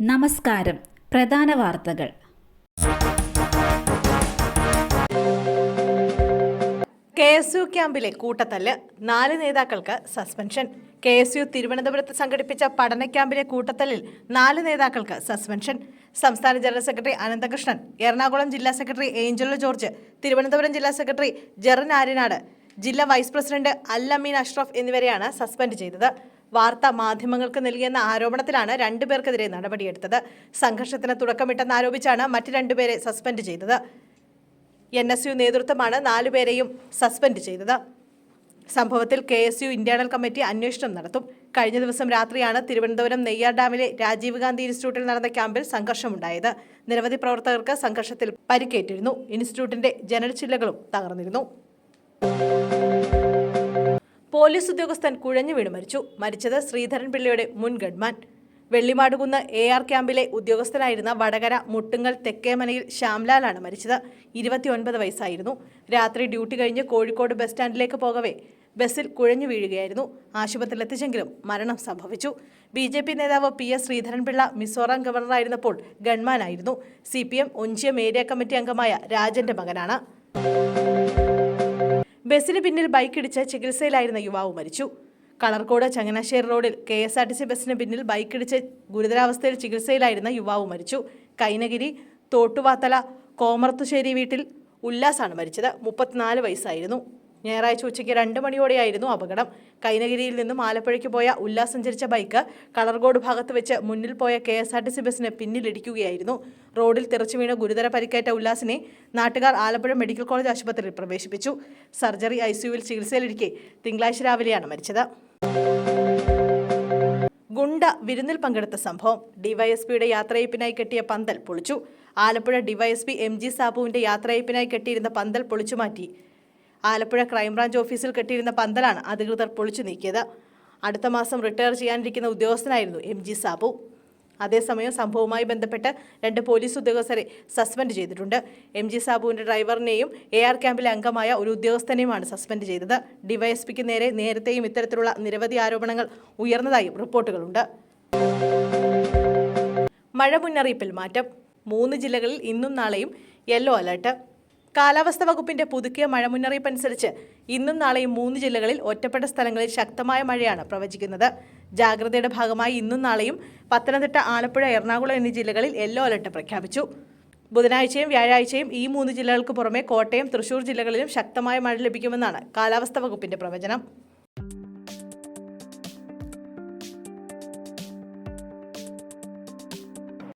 നമസ്കാരം. പ്രധാന വാർത്തകൾ. KSU ക്യാമ്പിലെ കൂട്ടത്തല്ല്, 4 നേതാക്കൾക്ക് സസ്പെൻഷൻ. KSU തിരുവനന്തപുരത്ത് സംഘടിപ്പിച്ച പഠന ക്യാമ്പിലെ കൂട്ടത്തല്ലിൽ 4 നേതാക്കൾക്ക് സസ്പെൻഷൻ. സംസ്ഥാന ജനറൽ സെക്രട്ടറി അനന്തകൃഷ്ണൻ, എറണാകുളം ജില്ലാ സെക്രട്ടറി ഏഞ്ചലോ ജോർജ്, തിരുവനന്തപുരം ജില്ലാ സെക്രട്ടറി ജെറൻ ആര്യനാട്, ജില്ലാ വൈസ് പ്രസിഡന്റ് അൽ അമീൻ അഷ്റഫ് എന്നിവരെയാണ് സസ്പെൻഡ് ചെയ്തത്. വാർത്താ മാധ്യമങ്ങൾക്ക് നൽകിയെന്ന ആരോപണത്തിലാണ് 2 പേർക്കെതിരെ നടപടിയെടുത്തത്. സംഘർഷത്തിന് തുടക്കമിട്ടെന്നാരോപിച്ചാണ് മറ്റ് 2 പേരെ സസ്പെൻഡ് ചെയ്തത്. NSU നേതൃത്വമാണ് 4 പേരെയും സസ്പെൻഡ് ചെയ്തത്. സംഭവത്തിൽ KSU ഇന്റേണൽ കമ്മിറ്റി അന്വേഷണം നടത്തും. കഴിഞ്ഞ ദിവസം രാത്രിയാണ് തിരുവനന്തപുരം നെയ്യാർ ഡാമിലെ രാജീവ് ഗാന്ധി ഇൻസ്റ്റിറ്റ്യൂട്ടിൽ നടന്ന ക്യാമ്പിൽ സംഘർഷമുണ്ടായത്. നിരവധി പ്രവർത്തകർക്ക് സംഘർഷത്തിൽ പരിക്കേറ്റിരുന്നു. ഇൻസ്റ്റിറ്റ്യൂട്ടിന്റെ ജനൽ ചില്ലകളും തകർന്നിരുന്നു. പോലീസ് ഉദ്യോഗസ്ഥൻ കുഴഞ്ഞു വീണ് മരിച്ചു. മരിച്ചത് ശ്രീധരൻ പിള്ളയുടെ മുൻ ഗൺമാൻ. വെള്ളിമാടുകുന്ന് AR ക്യാമ്പിലെ ഉദ്യോഗസ്ഥനായിരുന്ന വടകര മുട്ടുങ്ങൽ തെക്കേമനയിൽ ശ്യാംലാലാണ് മരിച്ചത്. 29 വയസ്സായിരുന്നു. രാത്രി ഡ്യൂട്ടി കഴിഞ്ഞ് കോഴിക്കോട് ബസ് സ്റ്റാൻഡിലേക്ക് പോകവേ ബസ്സിൽ കുഴഞ്ഞു വീഴുകയായിരുന്നു. ആശുപത്രിയിൽ എത്തിച്ചെങ്കിലും മരണം സംഭവിച്ചു. BJP നേതാവ് PS ശ്രീധരൻപിള്ള മിസോറാം ഗവർണറായിരുന്നപ്പോൾ ഗൺമാനായിരുന്നു. CPM ഒഞ്ചിയം ഏരിയ കമ്മിറ്റി അംഗമായ രാജന്റെ മകനാണ്. ബസ്സിന് പിന്നിൽ ബൈക്കിടിച്ച് ചികിത്സയിലായിരുന്ന യുവാവ് മരിച്ചു. കളർക്കോട് ചങ്ങനാശ്ശേരി റോഡിൽ KSRTC ബസ്സിന് പിന്നിൽ ബൈക്കിടിച്ച് ഗുരുതരാവസ്ഥയിൽ ചികിത്സയിലായിരുന്ന യുവാവ് മരിച്ചു. കൈനഗിരി തോട്ടുവാത്തല കോമർത്തുശ്ശേരി വീട്ടിൽ ഉല്ലാസാണ് മരിച്ചത്. 34 വയസ്സായിരുന്നു. ഞായറാഴ്ച ഉച്ചയ്ക്ക് 2 മണിയോടെയായിരുന്നു അപകടം. കൈനഗിരിയിൽ നിന്നും ആലപ്പുഴയ്ക്ക് പോയ ഉല്ലാസ് സഞ്ചരിച്ച ബൈക്ക് കളർകോട് ഭാഗത്ത് വെച്ച് മുന്നിൽ പോയ KSRTC ബസ്സിന് പിന്നിലിടിക്കുകയായിരുന്നു. റോഡിൽ തെറിച്ചു വീണ് ഗുരുതര പരിക്കേറ്റ ഉല്ലാസിനെ നാട്ടുകാർ ആലപ്പുഴ മെഡിക്കൽ കോളേജ് ആശുപത്രിയിൽ പ്രവേശിപ്പിച്ചു. സർജറി ICUവിൽ ചികിത്സയിലിരിക്കെ തിങ്കളാഴ്ച രാവിലെയാണ് മരിച്ചത്. ഗുണ്ട വിരുന്നിൽ പങ്കെടുത്ത സംഭവം. ഡിവൈഎസ്പിയുടെ യാത്രയയപ്പിനായി കെട്ടിയ പന്തൽ പൊളിച്ചു. ആലപ്പുഴ ഡിവൈഎസ്പി MG സാബുവിന്റെ യാത്രയയപ്പിനായി കെട്ടിയിരുന്ന പന്തൽ പൊളിച്ചുമാറ്റി. ആലപ്പുഴ ക്രൈംബ്രാഞ്ച് ഓഫീസിൽ കെട്ടിയിരുന്ന പന്തലാണ് അധികൃതർ പൊളിച്ചു നീക്കിയത്. അടുത്ത മാസം റിട്ടയർ ചെയ്യാനിരിക്കുന്ന ഉദ്യോഗസ്ഥനായിരുന്നു MG സാബു. അതേസമയം സംഭവവുമായി ബന്ധപ്പെട്ട് 2 പോലീസ് ഉദ്യോഗസ്ഥരെ സസ്പെൻഡ് ചെയ്തിട്ടുണ്ട്. MG സാബുവിന്റെ ഡ്രൈവറിനെയും AR ക്യാമ്പിലെ അംഗമായ ഒരു ഉദ്യോഗസ്ഥനെയുമാണ് സസ്പെൻഡ് ചെയ്തത്. ഡിവൈഎസ്പിക്ക് നേരെ നേരത്തെയും ഇത്തരത്തിലുള്ള നിരവധി ആരോപണങ്ങൾ ഉയർന്നതായും റിപ്പോർട്ടുകളുണ്ട്. മഴ മുന്നറിയിപ്പിൽ മാറ്റം. 3 ജില്ലകളിൽ ഇന്നും നാളെയും യെല്ലോ അലർട്ട്. കാലാവസ്ഥാ വകുപ്പിന്റെ പുതുക്കിയ മഴ മുന്നറിയിപ്പ് അനുസരിച്ച് ഇന്നും നാളെയും 3 ജില്ലകളിൽ ഒറ്റപ്പെട്ട സ്ഥലങ്ങളിൽ ശക്തമായ മഴയാണ് പ്രവചിക്കുന്നത്. ജാഗ്രതയുടെ ഭാഗമായി ഇന്നും നാളെയും പത്തനംതിട്ട, ആലപ്പുഴ, എറണാകുളം എന്നീ ജില്ലകളിൽ യെല്ലോ അലർട്ട് പ്രഖ്യാപിച്ചു. ബുധനാഴ്ചയും വ്യാഴാഴ്ചയും ഈ 3 ജില്ലകൾക്ക് പുറമെ കോട്ടയം, തൃശൂർ ജില്ലകളിലും ശക്തമായ മഴ ലഭിക്കുമെന്നാണ് കാലാവസ്ഥാ വകുപ്പിന്റെ പ്രവചനം.